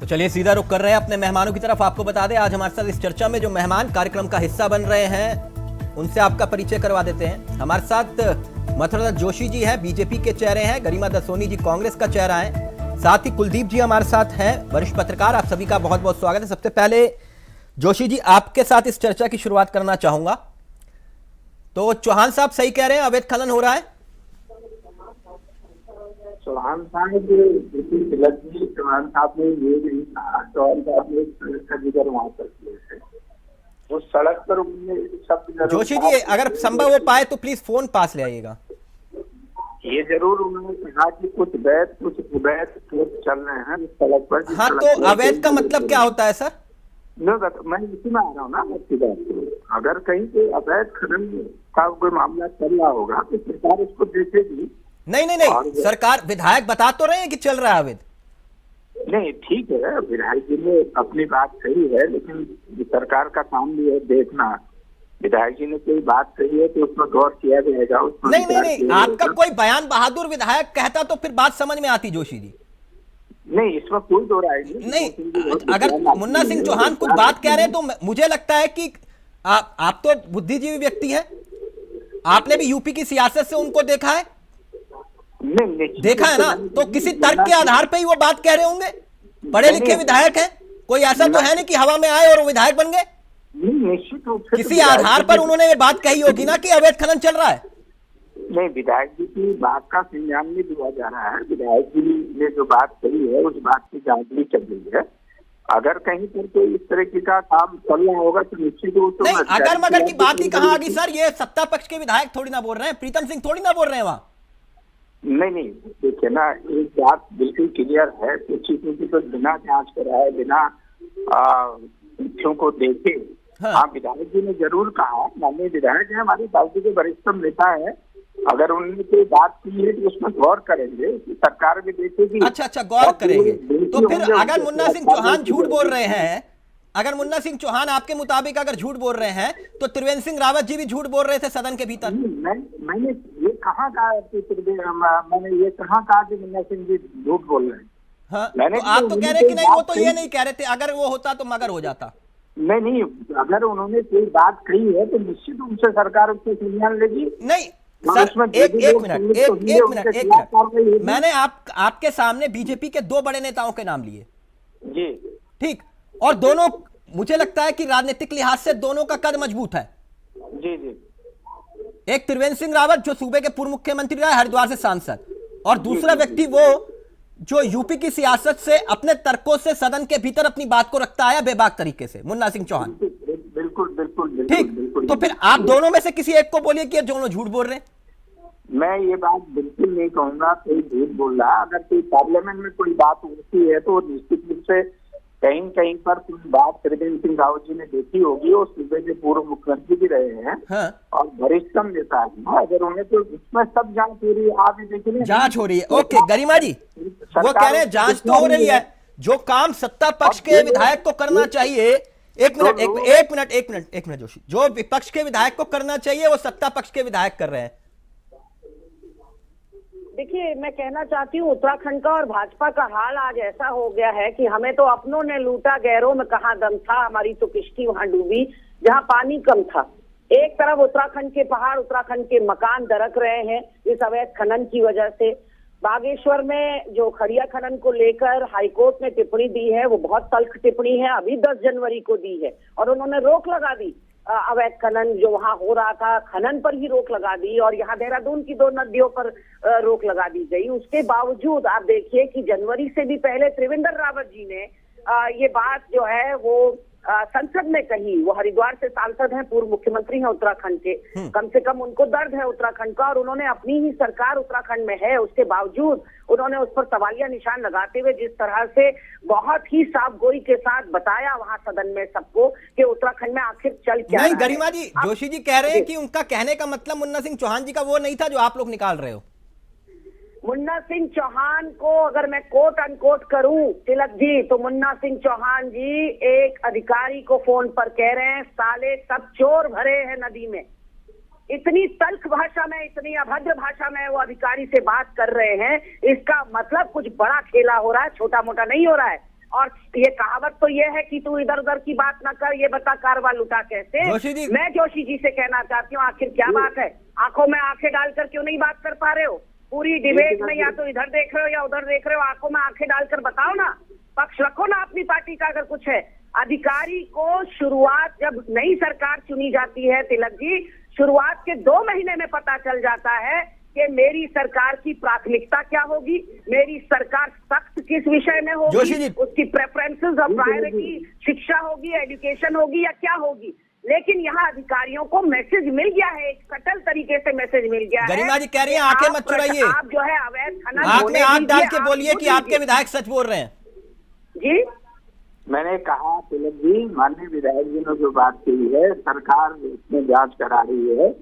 तो चलिए सीधा रुख कर रहे हैं अपने मेहमानों की तरफ। आपको बता दें आज हमारे साथ इस चर्चा में जो मेहमान कार्यक्रम का हिस्सा बन रहे हैं उनसे आपका परिचय करवा देते हैं। हमारे साथ मथुरादास जोशी जी हैं, बीजेपी के चेहरे हैं। गरिमा दास सोनी जी कांग्रेस का चेहरा है। साथ ही कुलदीप जी हमारे साथ हैं, वरिष्ठ पत्रकार। आप सभी का बहुत बहुत स्वागत है। सबसे पहले जोशी जी आपके साथ इस चर्चा की शुरुआत करना चाहूंगा। तो चौहान साहब सही कह रहे हैं, अवैध खनन हो रहा है? चौहान साहब चौहान साहब ने ये नहीं कहा। चौहान साहब ने सड़क का जिक्र वहां पर किया है। वो सड़क पर उन्होंने जोशी जी अगर संभव हो पाए तो प्लीज फोन पास ले आइएगा। ये जरूर उन्होंने कहा कि कुछ वैध कुछ अवैध चल रहे हैं सड़क पर। हाँ, तो अवैध का मतलब क्या होता है सर? मैं इसी में आ रहा हूँ ना आपकी बात को। अगर कहीं पे अवैध खनन का कोई मामला चल रहा होगा तो सरकार उसको देखेगी। नहीं, सरकार विधायक बता तो रहे हैं कि चल रहा है अवैध। नहीं, ठीक है, विधायक जी ने अपनी बात कही है, लेकिन सरकार का काम भी है देखना। विधायक जी ने कोई बात कही है तो उसमें गौर किया जाएगा। नहीं, आपका कोई बयान बहादुर विधायक कहता तो फिर बात समझ में आती जोशी जी। नहीं, इसमें कोई दो राय नहीं। अगर मुन्ना सिंह चौहान कुछ बात कह रहे हैं तो मुझे लगता है कि आप तो बुद्धिजीवी व्यक्ति हैं। आपने भी यूपी की सियासत से उनको देखा है। देखा है ना, तो किसी तर्क के आधार पर ही वो बात कह रहे होंगे। पढ़े लिखे विधायक हैं, कोई ऐसा तो है नहीं कि हवा में आए और विधायक बन गए। निश्चित रूप से किसी आधार पर उन्होंने ये बात कही होगी ना कि अवैध खनन चल रहा है। नहीं, विधायक जी की बात का संज्ञान नहीं लिया जा रहा है। विधायक जी ने जो बात कही है उस बात की जांच भी चल रही है। अगर कहीं पर कोई इस तरीके का काम चल रहा होगा तो निश्चित रूप से नहीं, अगर मगर की बात ही कहाँ आ गई सर? ये सत्ता पक्ष के विधायक थोड़ी ना बोल रहे हैं, प्रीतम सिंह थोड़ी ना बोल रहे हैं वहाँ। नहीं, देखिए ना, एक बात बिल्कुल क्लियर है। कुछ चीजों की तो बिना जांच कराए, बिना तथ्यों को देखे हाँ, विधायक जी ने जरूर कहा। माननीय विधायक है, हमारी पार्टी के वरिष्ठतम नेता है। अगर उन्होंने कोई बात की है तो उसमें गौर करेंगे, सरकार भी देखेगी। अच्छा, गौर करेंगे। तो फिर अगर मुन्ना सिंह चौहान झूठ बोल रहे हैं, अगर मुन्ना सिंह चौहान आपके मुताबिक अगर झूठ बोल रहे हैं तो त्रिवेंद्र सिंह रावत जी भी झूठ बोल रहे थे सदन के भीतर। मैंने ये कहाँ कहा, मैंने ये कहाँ कहा कि मुन्ना सिंह जी झूठ बोल रहे हैं? हाँ, तो आप तो कह रहे हैं कि नहीं, वो तो ये नहीं कह रहे थे। अगर वो होता तो मगर हो जाता। नहीं, अगर उन्होंने कोई बात कही है तो निश्चित रूप से सरकार उससे संज्ञान लेगी। नहीं सर, एक मिनट। मैंने आपके सामने बीजेपी के दो बड़े नेताओं के नाम लिए जी, ठीक, और दोनों मुझे लगता है कि राजनीतिक लिहाज से दोनों का कद मजबूत है। जी। एक त्रिवेंद्र सिंह रावत जो सूबे के पूर्व मुख्यमंत्री रहा, हरिद्वार से सांसद, और दूसरा व्यक्ति वो जो यूपी की सियासत से अपने तर्कों से सदन के भीतर अपनी बात को रखता आया बेबाक तरीके से, मुन्ना सिंह चौहान। बिल्कुल ठीक, तो फिर आप दोनों में से किसी एक को बोलिए कि दोनों झूठ बोल रहे हैं। मैं ये बात बिल्कुल नहीं कहूंगा कोई झूठ बोल रहा। अगर कोई पार्लियामेंट में कोई बात होती है तो निश्चित रूप से कहीं पर कोई बात त्रिवेंद्र सिंह रावत जी ने देखी होगी। वो सूबे के पूर्व मुख्यमंत्री भी रहे हैं। हाँ। और वरिष्ठतम नेता है। अगर उन्हें तो उसमें सब जांच हो रही है, आप ही देखिए जांच हो रही है। ओके गरिमा जी, वो कह रहे हैं जांच तो हो रही है। जो काम सत्ता पक्ष के विधायक को करना चाहिए, एक मिनट जोशी, जो विपक्ष के विधायक को करना चाहिए वो सत्ता पक्ष के विधायक कर रहे हैं। देखिए, मैं कहना चाहती हूँ उत्तराखंड का और भाजपा का हाल आज ऐसा हो गया है कि हमें तो अपनों ने लूटा, गैरों में कहाँ दम था। हमारी तो किश्ती वहां डूबी जहाँ पानी कम था। एक तरफ उत्तराखंड के पहाड़, उत्तराखंड के मकान दरक रहे हैं इस अवैध खनन की वजह से। बागेश्वर में जो खड़िया खनन को लेकर हाईकोर्ट ने टिप्पणी दी है वो बहुत तल्ख टिप्पणी है, अभी 10 जनवरी को दी है, और उन्होंने रोक लगा दी अवैध खनन जो वहां हो रहा था, खनन पर ही रोक लगा दी। और यहाँ देहरादून की 2 नदियों पर रोक लगा दी गई। उसके बावजूद आप देखिए कि जनवरी से भी पहले त्रिवेंद्र रावत जी ने ये बात जो है वो संसद में कही। वो हरिद्वार से सांसद हैं, पूर्व मुख्यमंत्री हैं उत्तराखंड के। कम से कम उनको दर्द है उत्तराखंड का, और उन्होंने अपनी ही सरकार उत्तराखंड में है, उसके बावजूद उन्होंने उस पर सवालिया निशान लगाते हुए जिस तरह से बहुत ही साफ गोई के साथ बताया वहां सदन में सबको कि उत्तराखंड में आखिर चल क्या। नहीं गरिमा जी, जोशी जी कह रहे हैं कि उनका कहने का मतलब मुन्ना सिंह चौहान जी का वो नहीं था जो आप लोग निकाल रहे हो। मुन्ना सिंह चौहान को अगर मैं कोट अनकोट करूं तिलक जी, तो मुन्ना सिंह चौहान जी एक अधिकारी को फोन पर कह रहे हैं साले सब चोर भरे हैं नदी में। इतनी तल्ख भाषा में, इतनी अभद्र भाषा में वो अधिकारी से बात कर रहे हैं। इसका मतलब कुछ बड़ा खेला हो रहा है, छोटा मोटा नहीं हो रहा है। और ये कहावत तो ये है कि तू इधर उधर की बात ना कर, ये बता कारवा लुटा कैसे। जोशी जी, मैं जोशी जी से कहना चाहती हूँ, आखिर क्या बात है, आंखों में आंखें डालकर क्यों नहीं बात कर पा रहे हो? पूरी डिबेट में या तो इधर देख रहे हो या उधर देख रहे हो, आंखों में आंखें डालकर बताओ ना, पक्ष रखो ना अपनी पार्टी का अगर कुछ है। अधिकारी को शुरुआत जब नई सरकार चुनी जाती है तिलक जी, शुरुआत के 2 महीने में पता चल जाता है कि मेरी सरकार की प्राथमिकता क्या होगी, मेरी सरकार सख्त किस विषय में जोशी होगी, जी। उसकी प्रेफरेंसेस और प्रायोरिटी शिक्षा होगी, एजुकेशन होगी या क्या होगी। लेकिन यहाँ अधिकारियों को मैसेज मिल गया है, एक सटल तरीके से मैसेज मिल गया है। गरिमा जी कह रही हैं आंखें मत चुराइए, आप जो है अवैध खनन आंख होने में आंख डाल दीजिए, के आप बोलिए कि सुन आपके लीजिए। विधायक सच बोल रहे हैं। जी मैंने कहा तिलक जी, माननीय विधायक जी ने जो बात की है, सरकार इसमें जांच करा रही है।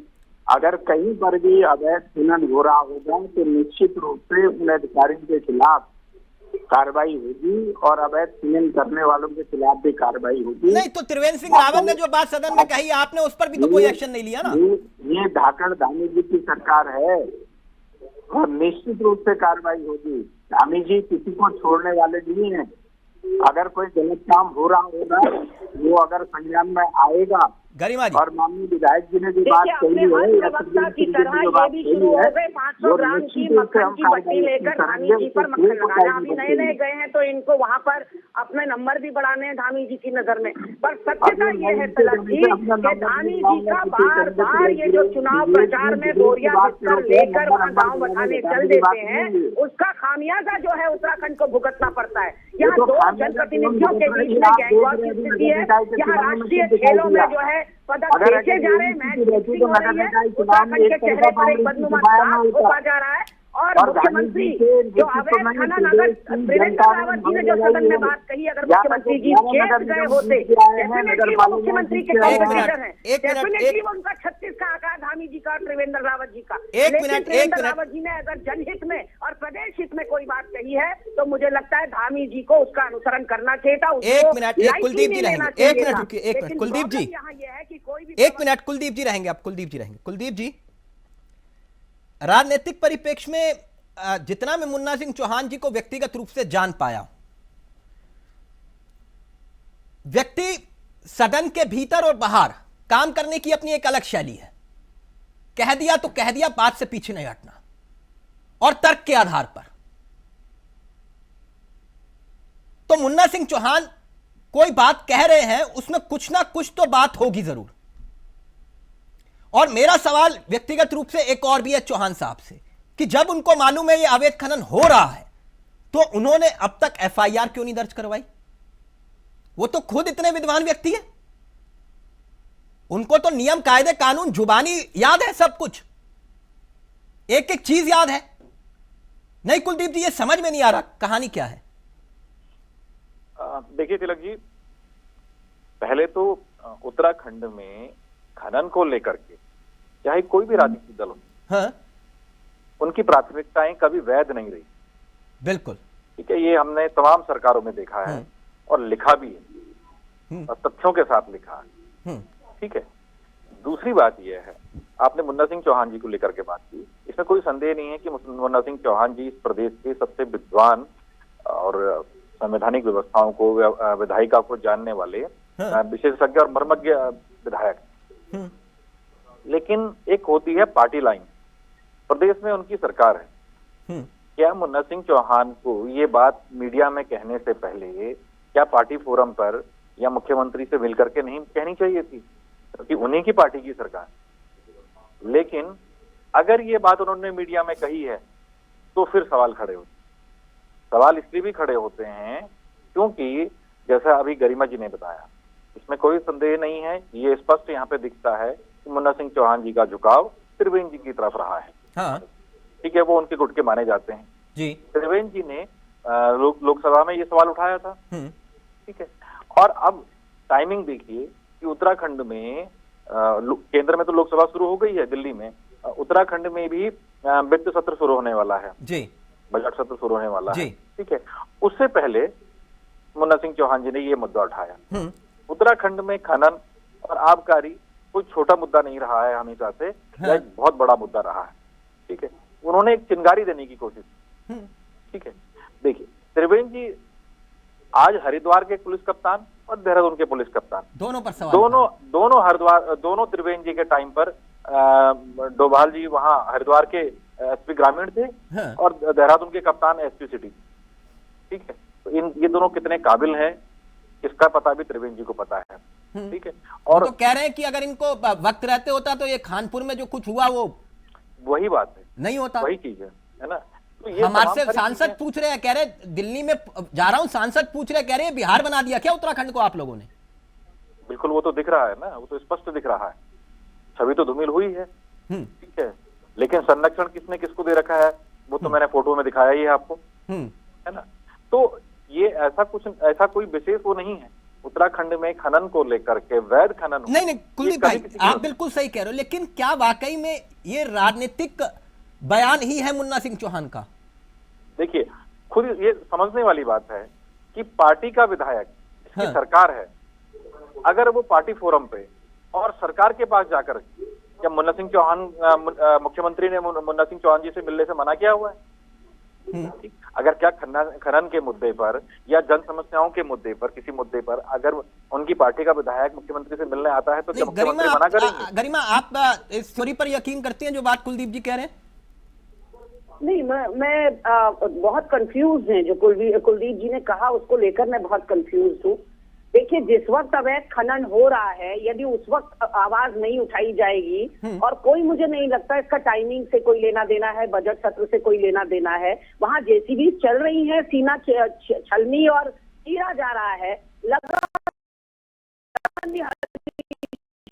अगर कहीं पर भी अवैध खनन हो रहा होगा तो निश्चित रूप से उन अधिकारियों के खिलाफ कार्रवाई होगी और अवैध खनन करने वालों के खिलाफ भी कार्रवाई होगी। नहीं तो त्रिवेंद्र सिंह रावत ने जो बात सदन में कही, आपने उस पर भी तो कोई एक्शन नहीं लिया ना। ये धाकड़ धामी जी की सरकार है और निश्चित रूप से कार्रवाई होगी। धामी जी किसी को छोड़ने वाले नहीं है। अगर कोई गलत काम हो रहा होगा वो अगर संज्ञान में आएगा, गरिमा जी, और माननीय विधायक जी ने जो बात कही है प्रवक्ता की तरह ये भी शुरू हो गए 500 ग्राम की मक्खन की बट्टी लेकर धामी जी पर मक्खन लगाना। अभी नए नए गए हैं तो इनको वहाँ पर अपने नंबर भी बढ़ाने हैं धामी जी की नजर में। पर सत्यता ये है तिलक जी कि धामी जी का बार बार ये जो चुनाव प्रचार में बोरिया बिस्तर लेकर वहाँ गाँव बताने चल देते हैं, उसका खामियाजा जो है उत्तराखंड को भुगतना पड़ता है। यहाँ 2 जनप्रतिनिधियों के बीच में गैंगवॉर की स्थिति है। यहाँ राष्ट्रीय खेलों में जो है पदक बेचे जा रहे हैं, मैच फिक्सिंग हो रही है, उत्तराखंड के चेहरे पर एक बदनुमा छाप होता जा रहा है। और मुख्यमंत्री जो अवैध खनन, अगर त्रिवेंद्र रावत जी ने जो सदन में बात कही, अगर मुख्यमंत्री जी केस गए होते, डेफिनेटली वो मुख्यमंत्री के कॉम्पिटिटर हैं, डेफिनेटली वो उनका 36 का आंकड़ा धामी जी का और त्रिवेंद्र रावत जी का। लेकिन त्रिवेंद्र रावत जी ने अगर जनहित में और प्रदेश हित में कोई बात कही है तो मुझे लगता है धामी जी को उसका अनुसरण करना चाहिए था। एक मिनट, कुलदीप जी रहेंगे, एक मिनट रुकिए, एक मिनट कुलदीप जी, यहाँ ये है कि कोई भी एक मिनट कुलदीप जी रहेंगे, आप कुलदीप जी रहेंगे। कुलदीप जी, राजनीतिक परिप्रेक्ष्य में जितना मैं मुन्ना सिंह चौहान जी को व्यक्तिगत रूप से जान पाया, व्यक्ति सदन के भीतर और बाहर काम करने की अपनी एक अलग शैली है। कह दिया तो कह दिया, बात से पीछे नहीं हटना और तर्क के आधार पर। तो मुन्ना सिंह चौहान कोई बात कह रहे हैं, उसमें कुछ ना कुछ तो बात होगी जरूर। और मेरा सवाल व्यक्तिगत रूप से एक और भी है चौहान साहब से कि जब उनको मालूम है ये अवैध खनन हो रहा है तो उन्होंने अब तक एफआईआर क्यों नहीं दर्ज करवाई? वो तो खुद इतने विद्वान व्यक्ति है, उनको तो नियम कायदे कानून जुबानी याद है, सब कुछ एक एक चीज याद है। नहीं कुलदीप जी, ये समझ में नहीं आ रहा कहानी क्या है। देखिए तिलक जी, पहले तो उत्तराखंड में खनन को लेकर के चाहे कोई भी राजनीतिक दल हो, हाँ? उनकी प्राथमिकताएं कभी वैध नहीं रही। बिल्कुल ठीक है, ये हमने तमाम सरकारों में देखा है और लिखा भी है और तथ्यों के साथ लिखा है। ठीक है, दूसरी बात यह है, आपने मुन्ना सिंह चौहान जी को लेकर के बात की, इसमें कोई संदेह नहीं है कि मुन्ना सिंह चौहान जी इस प्रदेश के सबसे विद्वान और संवैधानिक व्यवस्थाओं को, विधायिका को जानने वाले विशेषज्ञ और मर्मज्ञ विधायक। लेकिन एक होती है पार्टी लाइन, प्रदेश में उनकी सरकार है। क्या मुन्ना सिंह चौहान को ये बात मीडिया में कहने से पहले क्या पार्टी फोरम पर या मुख्यमंत्री से मिलकर के नहीं कहनी चाहिए थी, क्योंकि उन्हीं की पार्टी की सरकार। लेकिन अगर ये बात उन्होंने मीडिया में कही है तो फिर सवाल खड़े होते, सवाल इसलिए भी खड़े होते हैं क्योंकि जैसा अभी गरिमा जी ने बताया, इसमें कोई संदेह नहीं है, ये स्पष्ट यहाँ पे दिखता है कि मुन्ना सिंह चौहान जी का झुकाव त्रिवेंद्र जी की तरफ रहा है। हाँ। ठीक है, वो उनके गुट के माने जाते हैं जी। त्रिवेंद्र जी ने लोकसभा में ये सवाल उठाया था। ठीक है, और अब टाइमिंग देखिए कि उत्तराखंड में केंद्र में तो लोकसभा शुरू हो गई है, दिल्ली में, उत्तराखंड में भी वित्त सत्र शुरू होने वाला है जी, बजट सत्र शुरू होने वाला जी। है। ठीक है, उससे पहले मुन्ना सिंह चौहान जी ने ये मुद्दा उठाया। उत्तराखंड में खनन और आबकारी कोई छोटा मुद्दा नहीं रहा है, हमेशा से यह एक बहुत बड़ा मुद्दा रहा है। ठीक है, उन्होंने एक चिंगारी देने की कोशिश की। ठीक है, देखिए त्रिवेंद्र जी आज हरिद्वार के पुलिस कप्तान और देहरादून के पुलिस कप्तान दोनों पर सवाल दोनों हरिद्वार, दोनों त्रिवेणी जी के टाइम पर डोभाल जी वहां हरिद्वार के एसपी ग्रामीण थे। हाँ। और देहरादून के कप्तान एसपी सिटी। ठीक है, तो ये दोनों कितने काबिल हैं इसका पता भी त्रिवेणी जी को पता है। ठीक है, और तो कह रहे हैं कि अगर इनको वक्त रहते होता तो ये कानपुर में जो कुछ हुआ वो वही बात है, नहीं होता, वही चीज है ना। तो ये हमारे से सांसद पूछ रहे हैं, कह रहे दिल्ली में जा रहा हूं, सांसद पूछ रहे, कह रहे हैं बिहार बना दिया क्या उत्तराखंड को आप लोगों ने? बिल्कुल, वो तो दिख रहा है ना, वो तो स्पष्ट दिख रहा है, छवि तो धूमिल हुई है। ठीक है, लेकिन संरक्षण किसने किसको दे रखा है वो तो मैंने फोटो में दिखाया ही है आपको, है ना। तो ये ऐसा कोई विशेष वो नहीं है उत्तराखंड में खनन को लेकर के, वैध खनन। नहीं कुलदीप भाई, आप बिल्कुल सही कह रहे हो, लेकिन क्या वाकई में ये राजनीतिक बयान ही है मुन्ना सिंह चौहान का? देखिए, खुद ये समझने वाली बात है कि पार्टी का विधायक, इसकी सरकार है, अगर वो पार्टी फोरम पे और सरकार के पास जाकर, क्या मुन्ना सिंह चौहान मुख्यमंत्री ने मुन्ना सिंह चौहान जी से मिलने से मना किया हुआ है? अगर क्या खनन के मुद्दे पर या जन समस्याओं के मुद्दे पर, किसी मुद्दे पर अगर उनकी पार्टी का विधायक मुख्यमंत्री से मिलने आता है तो क्या मुख्यमंत्री मना करेंगे? गरिमा, आप इस स्टोरी पर यकीन करती हैं जो बात कुलदीप जी कह रहे हैं? नहीं, मैं बहुत कंफ्यूज है, जो कुलदीप जी ने कहा उसको लेकर मैं बहुत कंफ्यूज हूँ। देखिए, जिस वक्त अवैध खनन हो रहा है, यदि उस वक्त आवाज नहीं उठाई जाएगी, और कोई, मुझे नहीं लगता इसका टाइमिंग से कोई लेना देना है, बजट सत्र से कोई लेना देना है, वहां जेसीबी चल रही है, सीना छलनी और चीरा जा रहा है,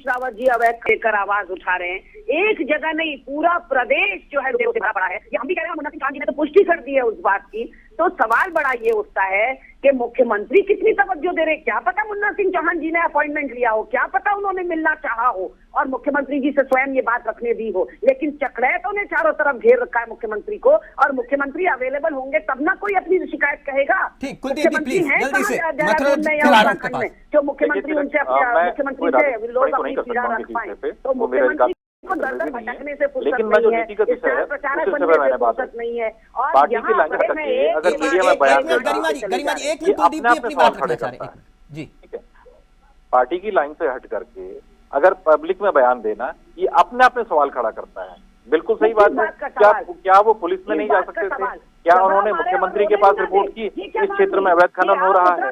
रावत जी अवैध लेकर आवाज उठा रहे हैं, एक जगह नहीं पूरा प्रदेश जो है पड़ा है। ये हम भी कह रहे हैं, मुन्ना सिंह चौहान जी ने तो पुष्टि कर दी है उस बात की। तो सवाल बड़ा ये उठता है कि मुख्यमंत्री कितनी तवज्जो दे रहे, क्या पता मुन्ना सिंह चौहान जी ने अपॉइंटमेंट लिया हो, क्या पता उन्होंने मिलना चाहा हो और मुख्यमंत्री जी से स्वयं ये बात रखने दी हो, लेकिन चक्रेतों ने चारों तरफ घेर रखा है मुख्यमंत्री को, और मुख्यमंत्री अवेलेबल होंगे तब ना कोई अपनी शिकायत कहेगा। मुख्यमंत्री है देहरादून में या उत्तराखंड में, जो मुख्यमंत्री उनसे मुख्यमंत्री से लोग अपनी पीड़ा रख पाए, तो मुख्यमंत्री को दर भटकने से फुर्सत नहीं है, प्रचारक बनने से फुर्सत नहीं है। और यहाँ पर मैं गरिमा जी एक मिनट कुलदीप जी अपनी बात रखना चाह रहे हैं जी। ठीक है, पार्टी की लाइन से हट करके अगर पब्लिक में बयान देना, ये अपने आप में सवाल खड़ा करता है। बिल्कुल सही बात है। क्या वो पुलिस में नहीं जा सकते थे? क्या उन्होंने मुख्यमंत्री के पास रिपोर्ट की इस क्षेत्र में अवैध खनन हो रहा है?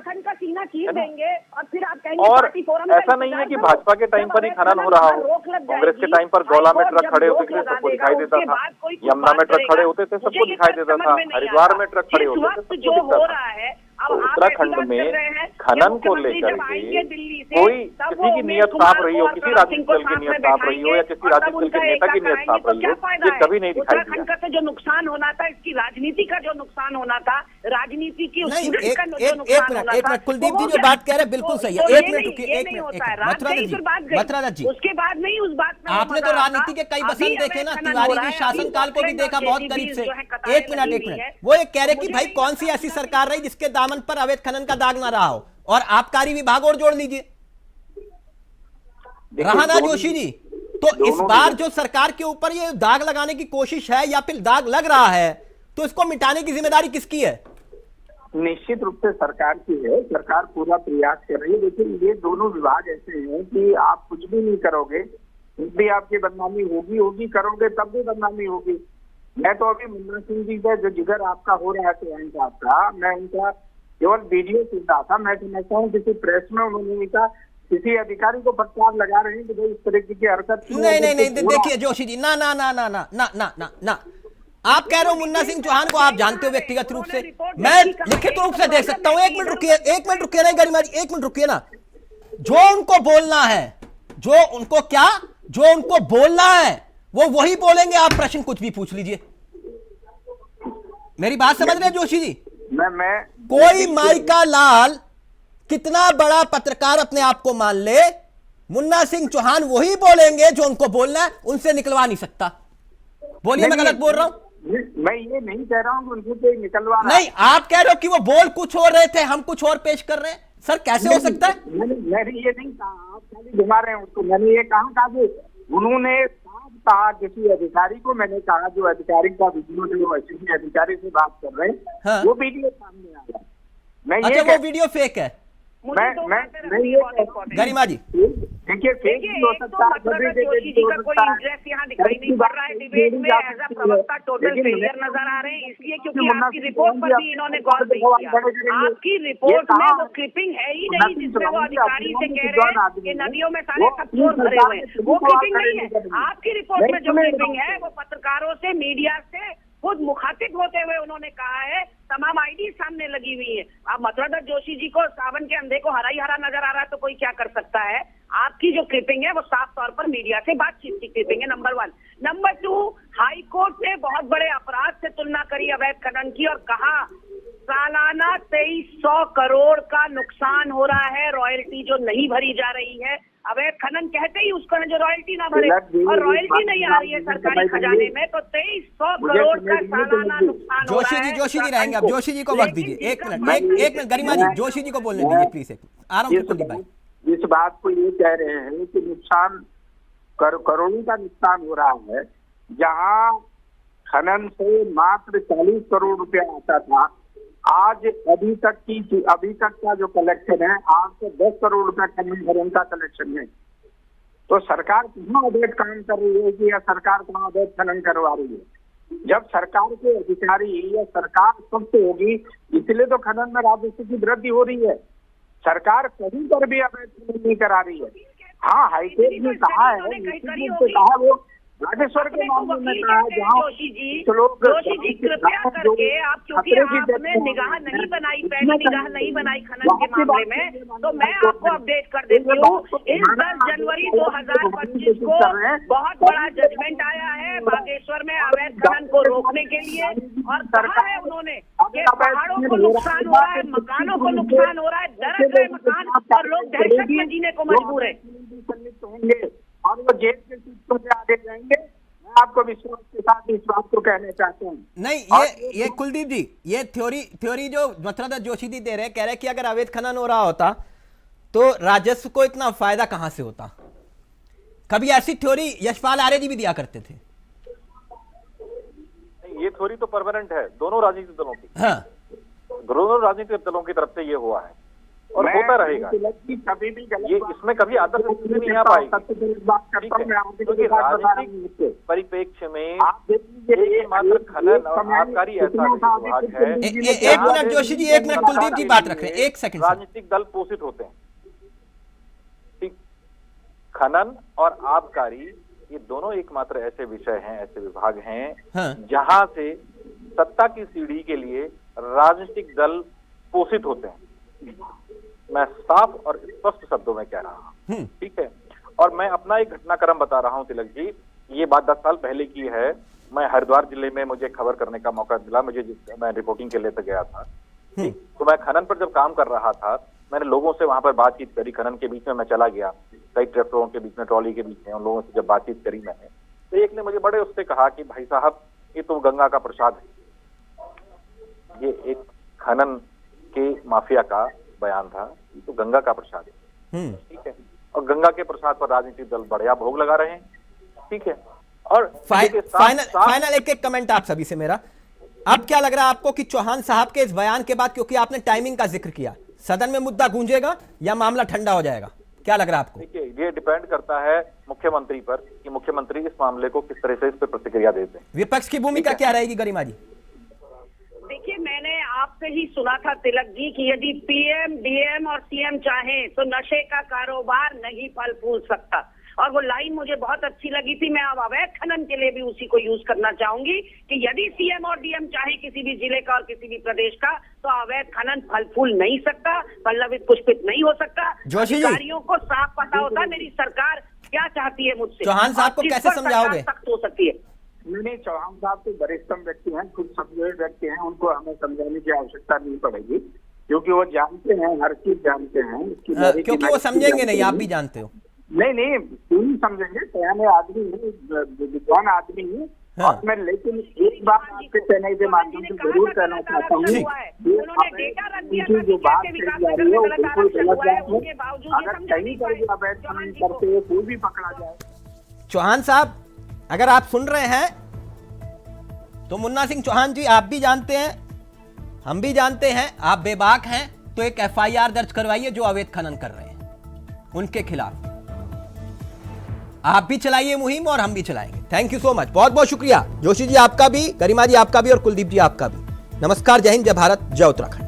और ऐसा नहीं है कि भाजपा के टाइम पर ही खनन हो रहा हो, कांग्रेस के टाइम पर गौला में ट्रक खड़े होते थे, सबको दिखाई देता था, यमुना में ट्रक खड़े होते थे, सबको दिखाई देता था, हरिद्वार में ट्रक खड़े होते थे, सबको दिखता था। उत्तराखंड में खनन को लेकर के कोई किसी की नियत साफ रही हो, किसी राजनीतिक दल की नियत साफ रही हो या किसी राजनीतिक दल के नेता की नियत साफ रही हो, ये कभी नहीं दिखाई दिया। उत्तराखंड का जो नुकसान होना था, इसकी राजनीति का जो नुकसान होना था, राजनीति की कुलदीप जी जो बात कह रहे हैं बिल्कुल सही है। एक मिनट रुकिए, एक मिनट मथुरा जी, उसके बाद नहीं उस बात में आपने तो राजनीति के कई बसंत देखे ना, तिवारी जी शासनकाल को भी देखा बहुत करीब से। एक मिनट, वो ये कह रहे कि भाई कौन सी ऐसी सरकार रही जिसके दामन पर अवैध खनन का दाग ना रहा हो, और आबकारी विभाग और जोड़ लीजिए, रहा ना जोशी जी। तो इस बार जो सरकार के ऊपर ये दाग लगाने की कोशिश है या फिर दाग लग रहा है, तो इसको मिटाने की जिम्मेदारी किसकी है? निश्चित रूप से सरकार की है, सरकार पूरा प्रयास कर रही है। लेकिन ये दोनों विभाग ऐसे हैं कि आप कुछ भी नहीं करोगे भी आपकी बदनामी होगी, करोगे तब भी बदनामी होगी। मैं तो अभी मुन्ना सिंह जी का जो जिगर आपका हो रहा है तो आपका, मैं उनका केवल वीडियो सुन रहा था। मैं समझता हूँ किसी प्रेस में उन्होंने कहा किसी अधिकारी को फटकार लगा रहे हैं कि भाई इस तरीके की हरकत नहीं, देखिए जोशी जी, ना ना ना ना ना ना ना ना ना, आप कह रहे हो मुन्ना सिंह चौहान को आप जानते हो व्यक्तिगत रूप से, मैं लिखित रूप से देख सकता हूं। एक मिनट रुकिए ना गरिमा जी, एक मिनट रुकिए ना। जो उनको बोलना है, जो उनको बोलना है वो वही बोलेंगे, आप प्रश्न कुछ भी पूछ लीजिए। मेरी बात समझ रहे हैं जोशी जी? मैं कोई माइका लाल कितना बड़ा पत्रकार अपने आप को मान ले, मुन्ना सिंह चौहान वही बोलेंगे जो उनको बोलना है, उनसे निकलवा नहीं सकता। बोलिए, मैं गलत बोल रहा हूं? मैं ये नहीं कह रहा हूं कि उनको कोई निकलवा नहीं, आप कह रहे हो कि वो बोल कुछ और रहे थे, हम कुछ और पेश कर रहे हैं। सर कैसे हो सकता है? मैंने ये नहीं कहा, आप खाली घुमा रहे हैं उसको। मैंने ये कहा कि उन्होंने कहा किसी अधिकारी को, मैंने कहा जो अधिकारी का वीडियो जो किसी अधिकारी से बात कर रहे हैं, हाँ। वो वीडियो सामने आ रहा है। मैं अच्छा, वो वीडियो फेक है? मुझे दो बातें रखनी ये बहुत important है। गरिमा जी देखिए फेक भी हो एक तो सकता है, मतलब जोशी जी का कोई इंटरेस्ट यहाँ दिखाई नहीं पड़ रहा है डिबेट में, एज अ प्रवक्ता टोटल फेलियर नजर आ रहे हैं, इसलिए क्योंकि आपकी रिपोर्ट पर भी इन्होंने गौर नहीं किया। आपकी रिपोर्ट में वो क्लिपिंग है ही नहीं जिसमें वो अधिकारी से कह रहे हैं कि नदियों में सारे सब चोर भरे हुए हैं, वो क्लिपिंग नहीं है। आपकी रिपोर्ट में जो क्लिपिंग है वो पत्रकारों से, मीडिया से खुद मुखातिब होते हुए उन्होंने कहा है, तमाम आईडी सामने लगी हुई है। अब मथुरा जोशी जी को सावन के अंधे को हरा ही हरा नजर आ रहा है तो कोई क्या कर सकता है। आपकी जो क्लिपिंग है वो साफ तौर पर मीडिया से बातचीत की क्लिपिंग है, नंबर 1। नंबर 2, हाई कोर्ट ने बहुत बड़े अपराध से तुलना करी अवैध खनन की और कहा सालाना 2300 करोड़ का नुकसान हो रहा है, रॉयल्टी जो नहीं भरी जा रही है। अवैध खनन कहते ही उसको जो रॉयल्टी ना भरे, और रॉयल्टी नहीं आ रही है सरकारी खजाने में, तो 2300 करोड़ का सालाना नुकसान हो रहा है। जोशी जी रहेंगे, अब जोशी जी को वक्त दीजिए। एक मिनट गरिमा जी, जोशी जी को बोलने दीजिए प्लीज। आराम से कुलदीप भाई। इस बात को ये कह रहे हैं कि नुकसान करोड़ों का नुकसान हो रहा है, जहां खनन से मात्र 40 करोड़ रुपया आता था, आज अभी तक का जो कलेक्शन है, आज से 10 करोड़ रुपया खनन भरण का कलेक्शन है। तो सरकार कहाँ अवैध काम कर रही है कि या सरकार कहाँ अवैध खनन करवा रही है? जब सरकार के अधिकारी या सरकार स्वस्थ होगी, इसलिए तो खनन में राजस्व की वृद्धि हो रही है। सरकार कहीं पर भी अवैध खनन नहीं करा रही है। हाँ, हाईकोर्ट ने कहा है, वो राजेश्वर के मामले में कहा है, जहाँ जोशी जी कृपया करके आप, क्योंकि आपने निगाह नहीं बनाई, पहले निगाह नहीं बनाई खनन के मामले में, तो मैं आपको अपडेट कर देती हूँ। इस 10 जनवरी 2025 को बहुत बड़ा जजमेंट आया है बागेश्वर में अवैध खनन को रोकने के लिए, और कहा है उन्होंने कि पहाड़ों को नुकसान हो रहा है, मकानों को नुकसान हो रहा है, दरअसल है मकान, और लोग दहशत में जीने को मजबूर है और वो जेल के सूत्रों से आगे जाएंगे। मैं आपको विश्वास के साथ इस बात को कहना चाहता हूँ। नहीं, ये कुलदीप जी, ये थ्योरी जो मथुरा जोशी जी दे रहे हैं, कह रहे हैं कि अगर अवैध खनन हो रहा होता तो राजस्व को इतना फायदा कहां से होता। कभी ऐसी थ्योरी यशपाल आर्य जी भी दिया करते थे। ये थ्योरी तो परमानेंट है दोनों राजनीतिक दलों की। हाँ, दोनों राजनीतिक दलों की तरफ से ये हुआ है और होता रहेगा। कभी भी ये इसमें कभी आदर्श स्थिति नहीं आ पाएगी, क्योंकि राजनीतिक परिप्रेक्ष्य में एकमात्र खनन और आबकारी ऐसा विभाग है। एक मिनट जोशी जी, 1 मिनट कुलदीप जी बात रख रहे हैं, 1 सेकंड। राजनीतिक दल पोषित होते हैं, ठीक। खनन और आबकारी ये दोनों एकमात्र ऐसे विषय हैं, ऐसे विभाग हैं, हाँ। जहां से सत्ता की सीढ़ी के लिए राजनीतिक दल पोषित होते हैं। मैं साफ और स्पष्ट शब्दों में कह रहा हूं, ठीक है। और मैं अपना एक घटनाक्रम बता रहा हूं तिलक जी, ये बात 10 साल पहले की है। मैं हरिद्वार जिले में मुझे खबर करने का मौका मिला, मैं रिपोर्टिंग के लिए तो गया था। तो मैं खनन पर जब काम कर रहा था, मैंने लोगों से वहां पर बातचीत करी। खनन के बीच में मैं चला गया, कई ट्रैक्टरों के बीच में, ट्रॉली के बीच में, उन लोगों से जब बातचीत करी मैंने, तो एक ने मुझे बड़े उससे कहा कि भाई साहब, ये तो गंगा का प्रसाद है। ये एक खनन के माफिया का बयान था, ये तो गंगा का प्रसाद है, ठीक है। और गंगा के प्रसाद पर राजनीतिक दल बढ़िया भोग लगा रहे हैं, ठीक है। और फाइनल एक कमेंट आप सभी से मेरा, अब क्या लग रहा है आपको कि चौहान साहब के इस बयान के बाद, क्योंकि आपने टाइमिंग का जिक्र किया, सदन में मुद्दा गूंजेगा या मामला ठंडा हो जाएगा? क्या लग रहा है आपको? देखिए, ये डिपेंड करता है मुख्यमंत्री पर कि मुख्यमंत्री इस मामले को किस तरह से इस पर प्रतिक्रिया देते हैं। विपक्ष की भूमिका क्या रहेगी गरिमा जी? देखिए, मैंने आपसे ही सुना था तिलक जी कि यदि पीएम, डीएम और सीएम चाहें तो नशे का कारोबार नहीं फल फूल सकता, और वो लाइन मुझे बहुत अच्छी लगी थी। मैं अब अवैध खनन के लिए भी उसी को यूज करना चाहूंगी कि यदि सीएम और डीएम चाहे किसी भी जिले का और किसी भी प्रदेश का, तो अवैध खनन फल फूल नहीं सकता, पल्लवित पुष्पित नहीं हो सकता। अधिकारियों को साफ पता होता है मेरी सरकार क्या चाहती है मुझसे। चौहान साहब को कैसे समझाओगे? सख्त हो सकती है। नहीं, चौहान साहब तो वरिष्ठतम व्यक्ति हैं, खुद समझे व्यक्ति हैं, उनको हमें समझाने की आवश्यकता नहीं पड़ेगी, क्योंकि वो जानते हैं, हर चीज जानते हैं। क्योंकि वो समझेंगे नहीं, आप भी जानते हो। नहीं, क्यों नहीं समझेंगे, सयाने आदमी है, विद्वान आदमी है। और मैं लेकिन एक बात आपके चैनल के माध्यम से जरूर कहना चाहता हूँ, जो बात कही जा रही है वो बिल्कुल गलत बात है। अगर कहीं पर भी अवैध खनन करते हुए कोई भी पकड़ा जाए। चौहान साहब, अगर आप सुन रहे हैं तो मुन्ना सिंह चौहान जी, आप भी जानते हैं, हम भी जानते हैं, आप बेबाक हैं, तो एक FIR दर्ज करवाइए जो अवैध खनन कर रहे हैं उनके खिलाफ। आप भी चलाइए मुहिम और हम भी चलाएंगे। थैंक यू सो मच, बहुत बहुत शुक्रिया जोशी जी आपका भी, गरिमा जी आपका भी और कुलदीप जी आपका भी। नमस्कार, जय हिंद, जय भारत, जय उत्तराखंड।